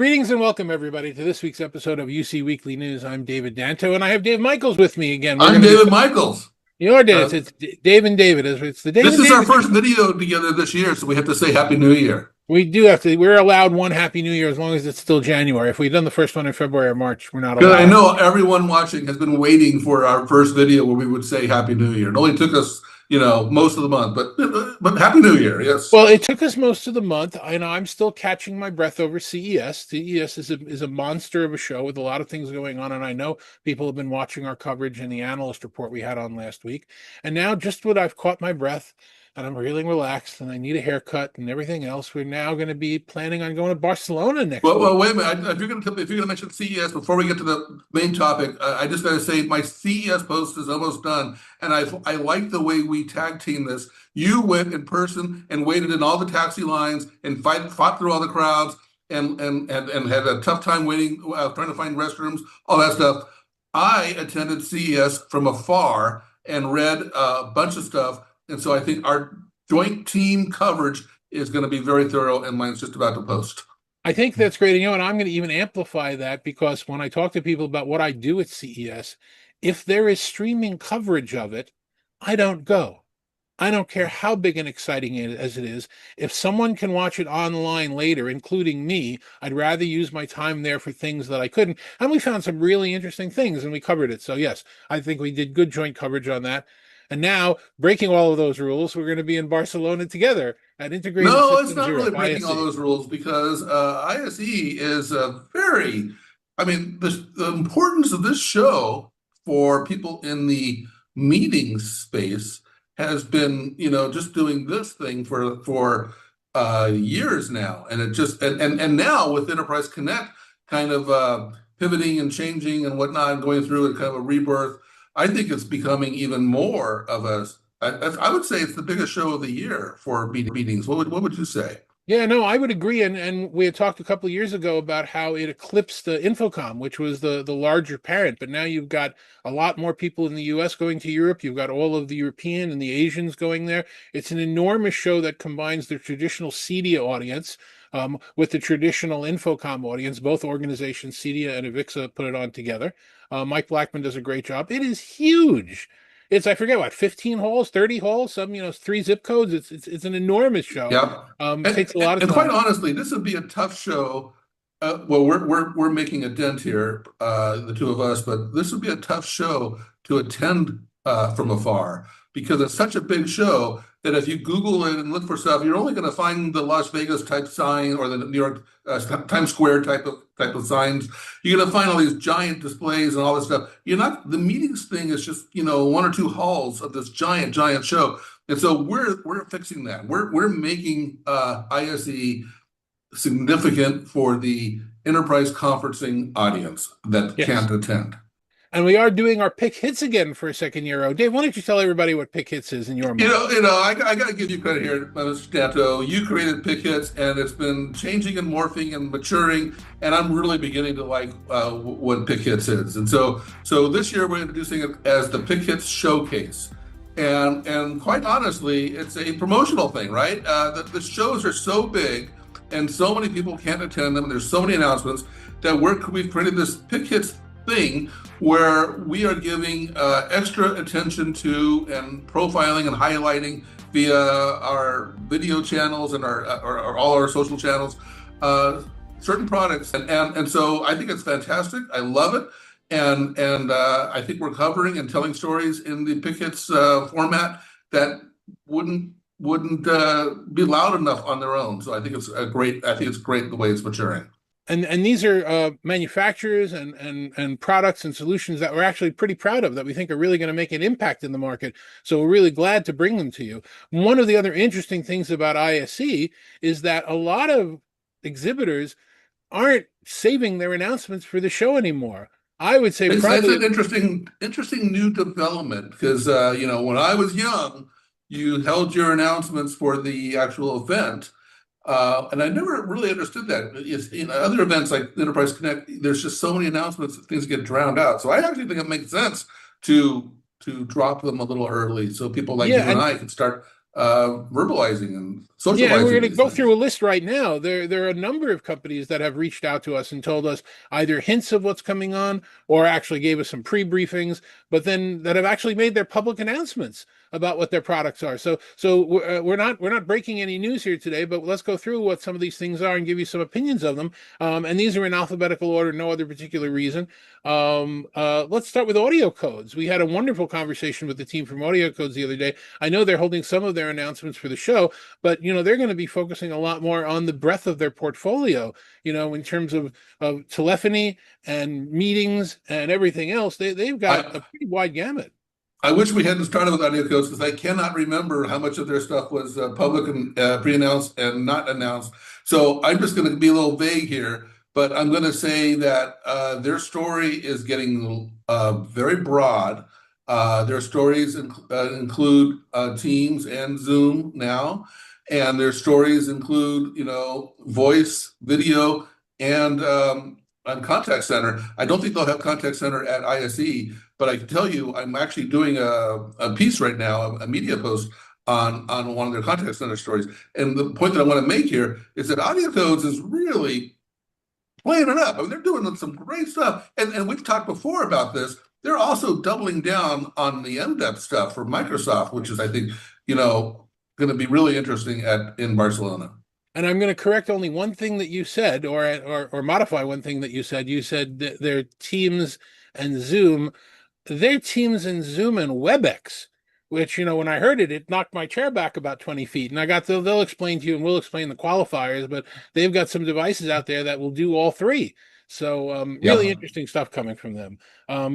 Greetings and welcome, everybody, to this week's episode of UC Weekly News. I'm David Danto, and I have Dave Michels with me again. We're I'm going to David be Michels. your Dave. It's Dave and David. It's the Dave This and is our David. first video together this year, so we have to say Happy New Year. We do have to. We're allowed one Happy New Year as long as it's still January. If we'd done the first one in February or March, we're not Because I allowed. know everyone watching has been waiting for our first video where we would say Happy New Year. It only took us, most of the month, but Happy New Year, yes. Well, it took us most of the month, and I'm still catching my breath over CES. CES is a monster of a show with a lot of things going on, and I know people have been watching our coverage and the analyst report we had on last week. And now, just when I've caught my breath, and I'm feeling relaxed, and I need a haircut and everything else, we're now going to be planning on going to Barcelona next week. Well, wait a minute. If you're going to mention CES before we get to the main topic, I just got to say my CES post is almost done, and I like the way we tag team this. You went in person and waited in all the taxi lines and fought through all the crowds and had a tough time waiting, trying to find restrooms, all that stuff. I attended CES from afar and read a bunch of stuff, and so I think our joint team coverage is going to be very thorough, and mine's just about to post. I think that's great. And I'm going to even amplify that because when I talk to people about what I do at CES, if there is streaming coverage of it, I don't go. I don't care how big and exciting as it is. If someone can watch it online later, including me, I'd rather use my time there for things that I couldn't. And we found some really interesting things and we covered it. So yes, I think we did good joint coverage on that. And now, breaking all of those rules, we're going to be in Barcelona together at Integrated No, Systems it's not Europe, really breaking all ISE. those rules because ISE is a very, the importance of this show for people in the meeting space has been, just doing this thing for years now, and it just and now with Enterprise Connect kind of pivoting and changing and whatnot, and going through a kind of a rebirth. I think it's becoming even more of I would say it's the biggest show of the year for meetings. What would you say? Yeah, no, I would agree. And we had talked a couple of years ago about how it eclipsed the Infocom, which was the larger parent. But now you've got a lot more people in the US going to Europe. You've got all of the European and the Asians going there. It's an enormous show that combines the traditional CEDIA audience with the traditional Infocom audience. Both organizations, CEDIA and Avixa, put it on together. Mike Blackman does a great job. It is huge. It's, I forget what, 15 halls, 30 halls, some, 3 zip codes. It's an enormous show. Yeah. Takes a lot of and time. quite honestly, this would be a tough show. Well, we're making a dent here, the two of us, but this would be a tough show to attend from afar because it's such a big show that if you Google it and look for stuff, you're only going to find the Las Vegas type sign or the New York Times Square type of signs. You're going to find all these giant displays and all this stuff. You're not. The meetings thing is just 1 or 2 halls of this giant show. And so we're fixing that. We're making ISE significant for the enterprise conferencing audience that can't attend. And we are doing our pick hits again for a second year. Oh, Dave, why don't you tell everybody what pick hits is in your mind? I got to give you credit here, Mr. Danto. You created pick hits, and it's been changing and morphing and maturing. And I'm really beginning to like what pick hits is. And so this year we're introducing it as the Pick Hits Showcase. And quite honestly, it's a promotional thing, right? The shows are so big, and so many people can't attend them. And there's so many announcements that we've created this Pick Hits thing where we are giving extra attention to and profiling and highlighting via our video channels and our all our social channels certain products, and so I think it's fantastic. I love it, and I think we're covering and telling stories in the Pick Hits format that wouldn't be loud enough on their own. So I think it's great the way it's maturing. And these are manufacturers and products and solutions that we're actually pretty proud of, that we think are really going to make an impact in the market. So we're really glad to bring them to you. One of the other interesting things about ISE is that a lot of exhibitors aren't saving their announcements for the show anymore. I would say that's probably an interesting new development because when I was young, you held your announcements for the actual event. And I never really understood that. In other events like Enterprise Connect, there's just so many announcements that things get drowned out. So I actually think it makes sense to drop them a little early so people like you and I can start verbalizing and Yeah, and we're socializing going to these go through things. a list right now. There are a number of companies that have reached out to us and told us either hints of what's coming on or actually gave us some pre-briefings, but then that have actually made their public announcements about what their products are. So we're not breaking any news here today, but let's go through what some of these things are and give you some opinions of them. And these are in alphabetical order, no other particular reason. Let's start with audio codes. We had a wonderful conversation with the team from Audio Codes the other day. I know they're holding some of their announcements for the show, but they're going to be focusing a lot more on the breadth of their portfolio, in terms of telephony and meetings and everything else. They've got a I pretty wide gamut. I wish we hadn't started with audio codes because I cannot remember how much of their stuff was public and pre-announced and not announced. So I'm just going to be a little vague here, but I'm going to say that their story is getting very broad. Their stories include Teams and Zoom now, and their stories include, voice, video, and contact center. I don't think they'll have contact center at ISE, but I can tell you, I'm actually doing a piece right now, a media post on one of their contact center stories. And the point that I want to make here is that Audio Codes is really playing it up. I mean, they're doing some great stuff. And we've talked before about this. They're also doubling down on the MDEP stuff for Microsoft, which is, I think, going to be really interesting in Barcelona. And I'm going to correct only one thing that you said, or modify one thing that you said. You said that their Teams and Zoom, their Teams and Zoom and WebEx, which when I heard it, it knocked my chair back about 20 feet. And they'll explain to you, and we'll explain the qualifiers, but they've got some devices out there that will do all three. So really Yeah. interesting stuff coming from them.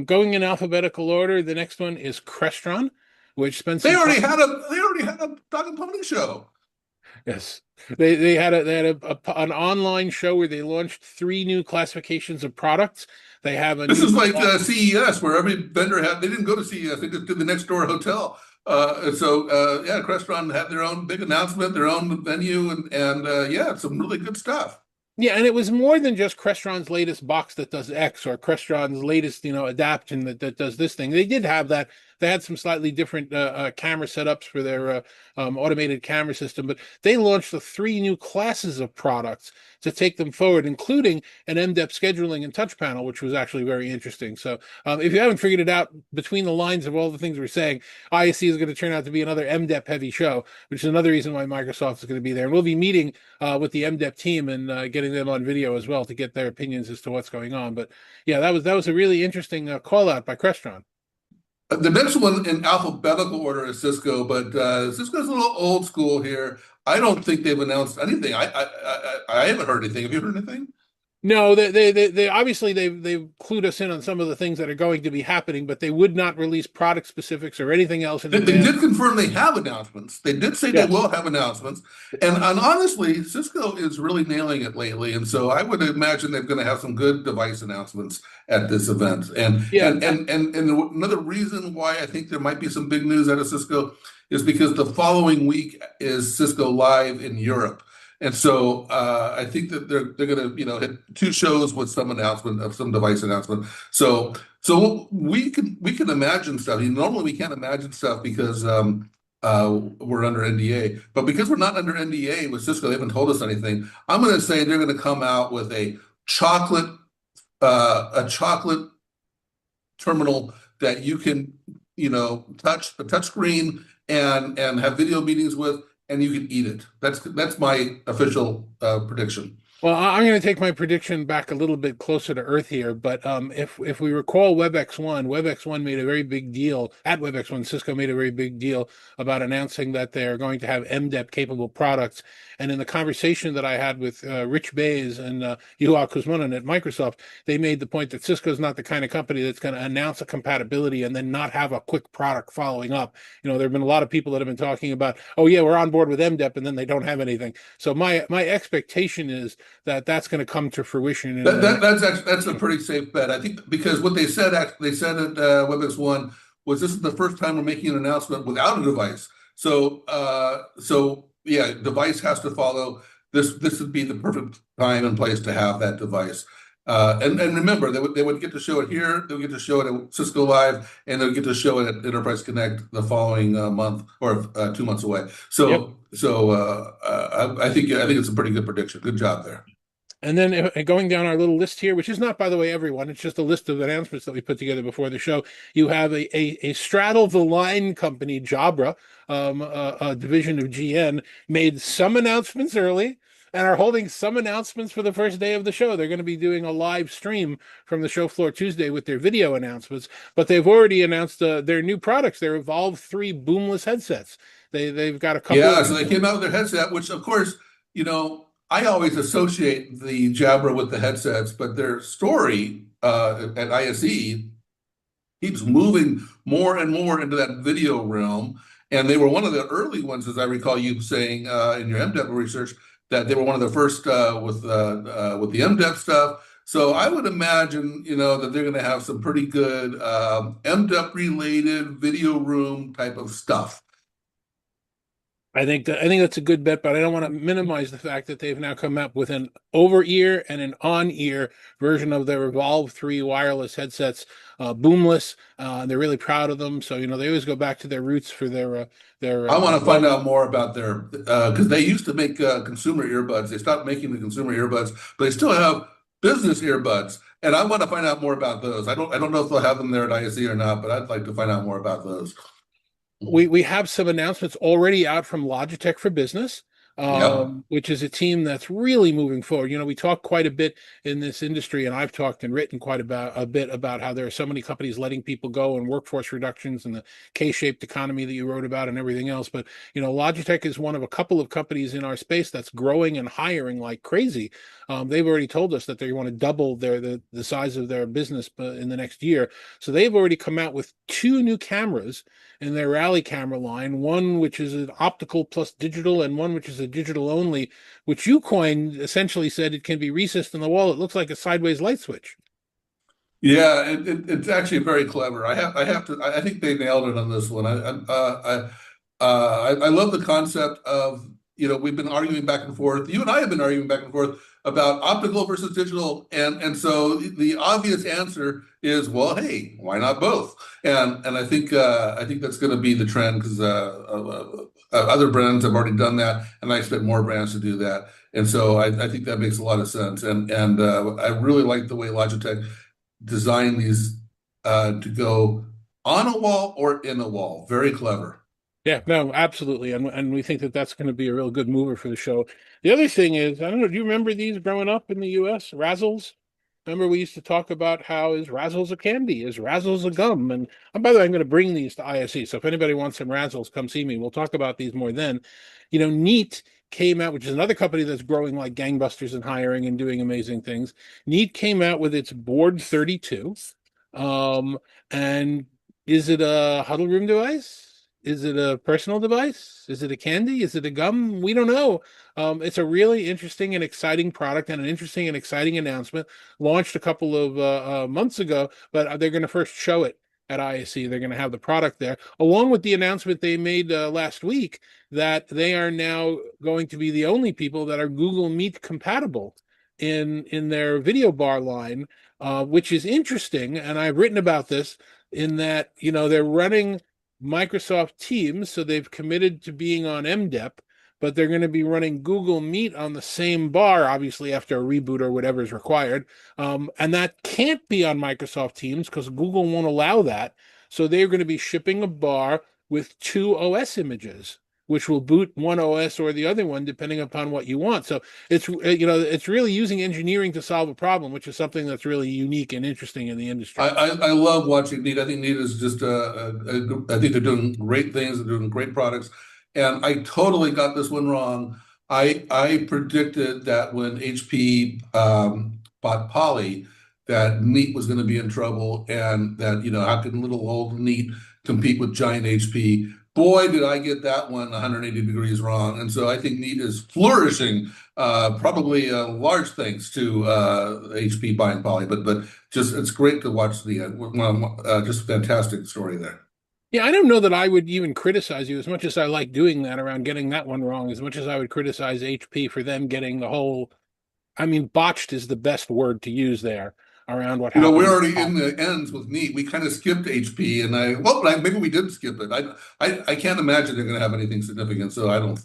Going in alphabetical order, the next one is Crestron, which spent some time. They already had a dog and pony show. Yes, they had an online show where they launched three new classifications of products. They have a This new is like CES, where every vendor they didn't go to CES, they just did the next door hotel. Yeah, Crestron had their own big announcement, their own venue, and yeah, some really good stuff. Yeah, and it was more than just Crestron's latest box that does X or Crestron's latest, adaptation that does this thing. They did have that. They had some slightly different camera setups for their automated camera system, but they launched the three new classes of products to take them forward, including an MDEP scheduling and touch panel, which was actually very interesting. So if you haven't figured it out between the lines of all the things we're saying, ISC is going to turn out to be another MDEP heavy show, which is another reason why Microsoft is going to be there. And we'll be meeting with the MDEP team and getting them on video as well to get their opinions as to what's going on. But yeah, that was a really interesting call out by Crestron. The next one in alphabetical order is Cisco, but Cisco's a little old school here. I don't think they've announced anything. I haven't heard anything. Have you heard anything? No, they obviously they've clued us in on some of the things that are going to be happening, but they would not release product specifics or anything else in They advance. did confirm they have announcements. They did say they Yes. will have announcements. And honestly, Cisco is really nailing it lately. And so I would imagine they're going to have some good device announcements at this event. Yeah. And another reason why I think there might be some big news out of Cisco is because the following week is Cisco Live in Europe. And so I think that they're going to hit two shows with some announcement of some device announcement. So we can imagine stuff. Normally we can't imagine stuff because we're under NDA, but because we're not under NDA with Cisco, they haven't told us anything. I'm going to say they're going to come out with chocolate a chocolate terminal that you can touch a touch screen and have video meetings with, and you can eat it. That's my official prediction. Well, I'm going to take my prediction back a little bit closer to earth here, but if we recall WebEx1 made a very big deal at WebEx1. Cisco made a very big deal about announcing that they're going to have MDEP capable products. And in the conversation that I had with Rich Bays and Juha Kuzmonen at Microsoft, they made the point that Cisco is not the kind of company that's going to announce a compatibility and then not have a quick product following up. There have been a lot of people that have been talking about, oh yeah, we're on board with MDEP, and then they don't have anything. So my expectation is that's going to come to fruition in the next. That's a pretty safe bet. I think because what they said at WebEx1 was this is the first time we're making an announcement without a device. So yeah, device has to follow. This would be the perfect time and place to have that device. And remember, they would get to show it here, they would get to show it at Cisco Live, and they would get to show it at Enterprise Connect the following month or 2 months away. Yep. I think it's a pretty good prediction. Good job there. And then going down our little list here, which is not, by the way, everyone, it's just a list of announcements that we put together before the show. You have a straddle the line company, Jabra, a division of GN, made some announcements early and are holding some announcements for the first day of the show. They're going to be doing a live stream from the show floor Tuesday with their video announcements, but they've already announced their new products, their Evolve 3 boomless headsets. They've got a couple Yeah, of so they came out with their headset, which of course, I always associate the Jabra with the headsets, but their story at ISE keeps moving more and more into that video realm. And they were one of the early ones, as I recall you saying in your MDEP research, that they were one of the first with the MDEP stuff. So I would imagine, that they're going to have some pretty good MDEP related video room type of stuff. I think that's a good bet, but I don't want to minimize the fact that they've now come up with an over-ear and an on-ear version of their Evolve 3 wireless headsets, boomless. They're really proud of them. So, they always go back to their roots for their I want to find Evolve. out more about their because they used to make consumer earbuds. They stopped making the consumer earbuds, but they still have business earbuds, and I want to find out more about those. I don't know if they'll have them there at ISE or not, but I'd like to find out more about those. We have some announcements already out from Logitech for Business, Yep. which is a team that's really moving forward. We talk quite a bit in this industry, and I've talked and written quite a bit about how there are so many companies letting people go and workforce reductions and the K-shaped economy that you wrote about and everything else. But Logitech is one of a couple of companies in our space that's growing and hiring like crazy. They've already told us that they want to double the size of their business in the next year. So they've already come out with two new cameras in their rally camera line, one which is an optical plus digital and one which is a digital only, which Ucoin essentially said it can be recessed in the wall. It looks like a sideways light switch. Yeah, it's actually very clever. I think they nailed it on this one. I love the concept of, we've been arguing back and forth. You and I have been arguing back and forth about optical versus digital, and so the obvious answer is, well, hey, why not both? And I think that's going to be the trend because other brands have already done that, and I expect more brands to do that. And so I think that makes a lot of sense. And I really like the way Logitech design these to go on a wall or in a wall. Very clever. Yeah, no, absolutely, and we think that that's going to be a real good mover for the show. The other thing is, I don't know, do you remember these growing up in the U.S. Razzles? Remember we used to talk about how is Razzles a candy? Is Razzles a gum? And by the way, I'm going to bring these to ISE. So if anybody wants some Razzles, come see me. We'll talk about these more then. Neat came out, which is another company that's growing like gangbusters and hiring and doing amazing things. Neat came out with its Board 32. And is it a huddle room device? Is it a personal device? Is it a candy? Is it a gum? We don't know. It's a really interesting and exciting product and an interesting and exciting announcement. Launched a couple of months ago, but they're going to first show it at ISE. They're going to have the product there, along with the announcement they made last week that they are now going to be the only people that are Google Meet compatible in their video bar line, which is interesting. And I've written about this in that they're running Microsoft Teams, so they've committed to being on MDEP, but they're going to be running Google Meet on the same bar, obviously after a reboot or whatever is required. And that can't be on Microsoft Teams because Google won't allow that. So they're going to be shipping a bar with two OS images, which will boot one OS or the other one depending upon what you want. So it's really using engineering to solve a problem, which is something that's really unique and interesting in the I, industry. I, I love watching Neat. I think Neat is just I think they're doing great things. They're doing great products. And I totally got this one wrong. I predicted that when HP bought Poly, that Neat was going to be in trouble, and that how can little old Neat compete with giant HP? Boy, did I get that one 180 degrees wrong. And so I think Neat is flourishing, probably large thanks to HP buying Poly. But just it's great to watch just a fantastic story there. Yeah, I don't know that I would even criticize you as much as I like doing that around getting that one wrong, as much as I would criticize HP for them getting the whole I mean, botched is the best word to use there around what happened We're with already Pop. in the ends with Neat. We kind of skipped HP, and maybe we didn't skip it. I can't imagine they're going to have anything significant. So I don't,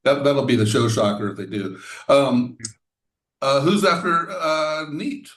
that'll be the show shocker if they do. Um, who's after Neat?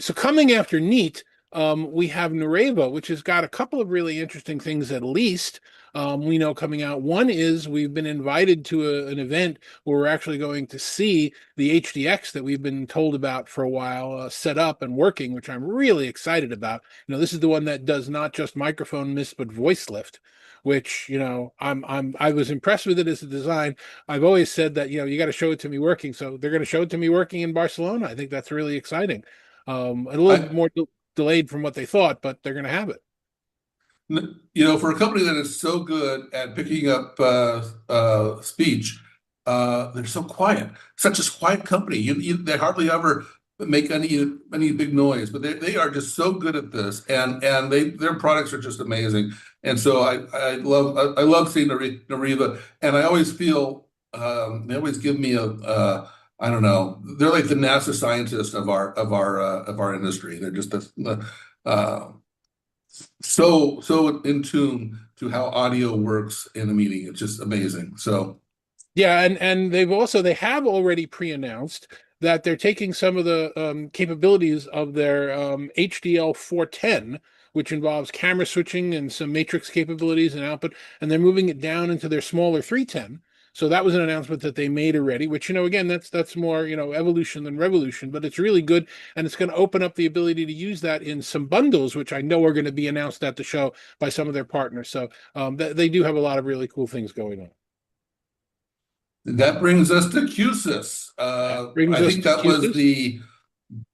So coming after Neat, we have Nurevo, which has got a couple of really interesting things at least. We know coming out. One is we've been invited to an event where we're actually going to see the HDX that we've been told about for a while, set up and working, which I'm really excited about. This is the one that does not just microphone mist, but voice lift, which, I was impressed with it as a design. I've always said that, you got to show it to me working. So they're going to show it to me working in Barcelona. I think that's really exciting. A little I, more delayed from what they thought, but they're going to have it. For a company that is so good at picking up speech, they're so quiet. Such a quiet company. They hardly ever make any big noise, but they are just so good at this, and their products are just amazing. And so I love seeing Nariva, and I always feel they always give me I don't know. They're like the NASA scientists of our industry. They're just uh, so in tune to how audio works in a meeting. It's just amazing. So Yeah, and they have already pre-announced that they're taking some of the capabilities of their HDL 410, which involves camera switching and some matrix capabilities and output, and they're moving it down into their smaller 310. So that was an announcement that they made already, which, again, that's more, evolution than revolution, but it's really good. And it's going to open up the ability to use that in some bundles, which I know are going to be announced at the show by some of their partners. So they do have a lot of really cool things going on. that brings us to QSIS. That brings I us think to that was Q-SYS. the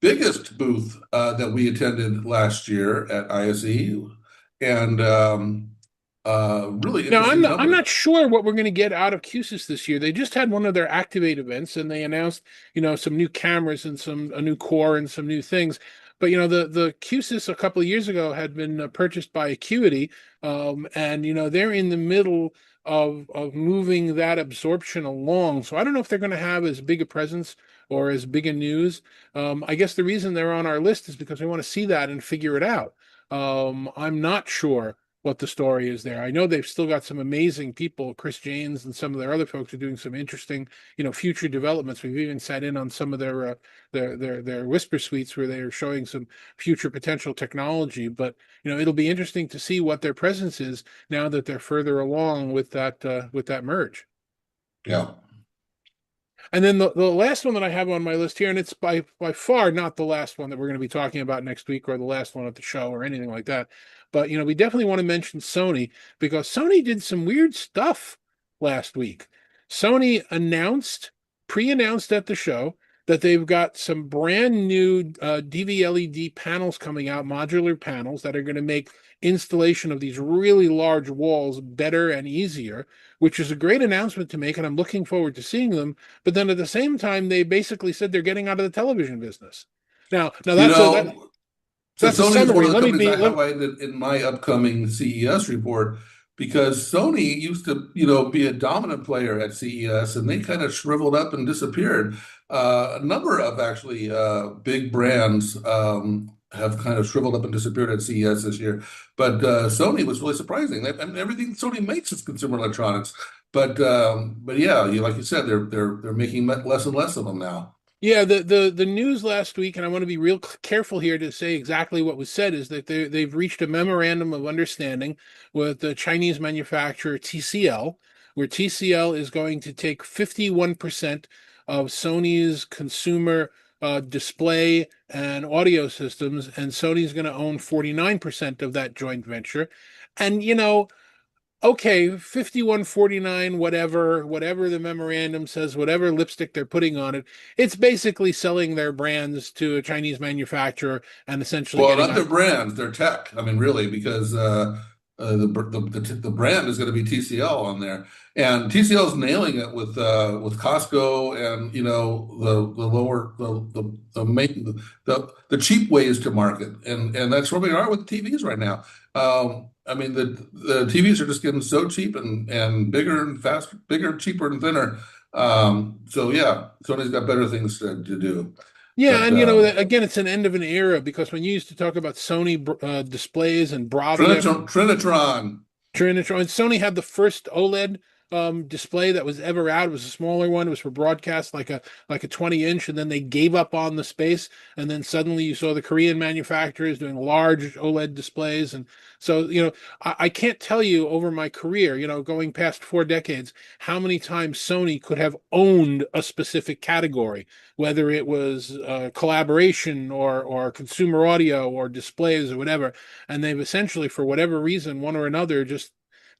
biggest booth that we attended last year at ISE, and really Now, interesting I'm company. not sure what we're going to get out of QSYS this year. They just had one of their Activate events, and they announced, some new cameras and a new core and some new things. But the QSYS a couple of years ago had been purchased by Acuity, and they're in the middle of moving that absorption along. So I don't know if they're going to have as big a presence or as big a news. I guess the reason they're on our list is because we want to see that and figure it out. I'm not sure what the story is there. I know they've still got some amazing people. Chris Janes and some of their other folks are doing some interesting, future developments. We've even sat in on some of their whisper suites where they are showing some future potential technology. But it'll be interesting to see what their presence is now that they're further along with that merge. Yeah. And then the last one that I have on my list here, and it's by far not the last one that we're going to be talking about next week or the last one at the show or anything like that. But we definitely want to mention Sony because Sony did some weird stuff last week. Sony pre-announced at the show that they've got some brand new DV-LED panels coming out, modular panels that are going to make installation of these really large walls better and easier, which is a great announcement to make, and I'm looking forward to seeing them. But then at the same time, they basically said they're getting out of the television business. Now You that know, so that's a Sony is one summary. of the Let me companies be I let, highlighted in my upcoming CES report because Sony used to, be a dominant player at CES, and they kind of shriveled up and disappeared. A number of actually big brands have kind of shriveled up and disappeared at CES this year, but Sony was really surprising. And everything Sony makes is consumer electronics, but yeah, like you said, they're making less and less of them now. Yeah, the news last week, and I want to be real careful here to say exactly what was said, is that they've reached a memorandum of understanding with the Chinese manufacturer TCL, where TCL is going to take 51% of Sony's consumer display and audio systems, and Sony's going to own 49% of that joint venture. And okay, 5149, whatever the memorandum says, whatever lipstick they're putting on it, it's basically selling their brands to a Chinese manufacturer and essentially Well, getting not on. their brands, their tech. I mean, really, because the brand is going to be TCL on there, and TCL is nailing it with Costco and the lower the cheap ways to market, and that's where we are with TVs right now. I mean, the TVs are just getting so cheap and bigger and faster, bigger, cheaper and thinner. So yeah, Sony's got better things to do. Yeah, But and again, it's an end of an era because when you used to talk about Sony displays and Bravia, Trinitron, Trinitron. Sony had the first OLED display that was ever out. It was a smaller one. It was for broadcast, like a 20-inch, and then they gave up on the space. And then suddenly you saw the Korean manufacturers doing large OLED displays. And so, I can't tell you over my career, going past 4 decades, how many times Sony could have owned a specific category, whether it was collaboration or consumer audio or displays or whatever. And they've essentially, for whatever reason, one or another, just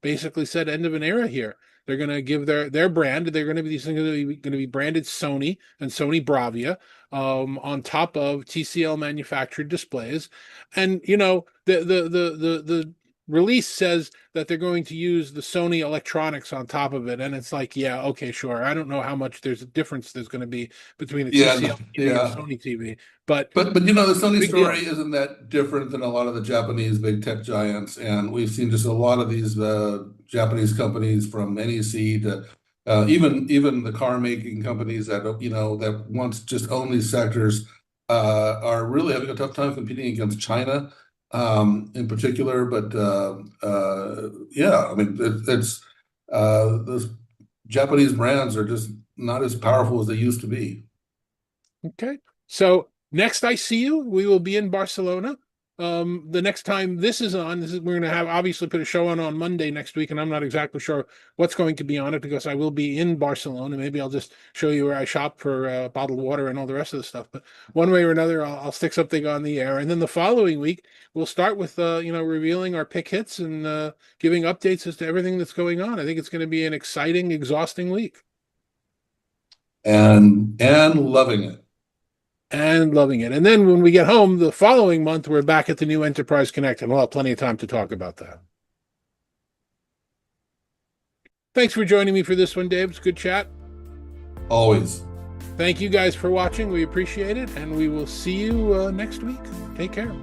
basically said end of an era here. They're going to give their brand. They're going to be these things are going to be branded Sony and Sony Bravia on top of TCL manufactured displays, and the release says that they're going to use the Sony electronics on top of it, and it's like, yeah, okay, sure. I don't know how much there's a difference there's going to be between a yeah, TCL TV and a yeah. Sony TV, but But the Sony big story deal. isn't that different than a lot of the Japanese big tech giants, and we've seen just a lot of these Japanese companies from NEC to even the car making companies that that once just own these sectors are really having a tough time competing against China in particular. But yeah, I mean it's those Japanese brands are just not as powerful as they used to be. Okay. So next I see you, we will be in Barcelona. The next time this is on, we're going to have obviously put a show on Monday next week, and I'm not exactly sure what's going to be on it because I will be in Barcelona. Maybe I'll just show you where I shop for bottled water and all the rest of the stuff. But one way or another, I'll stick something on the air, and then the following week we'll start with revealing our pick hits and giving updates as to everything that's going on. I think it's going to be an exciting, exhausting week. And loving it. And loving it. And then when we get home the following month, we're back at the new Enterprise Connect, and we'll have plenty of time to talk about that. Thanks for joining me for this one, Dave. It's good chat. Always. Thank you guys for watching. We appreciate it, and we will see you next week. Take care.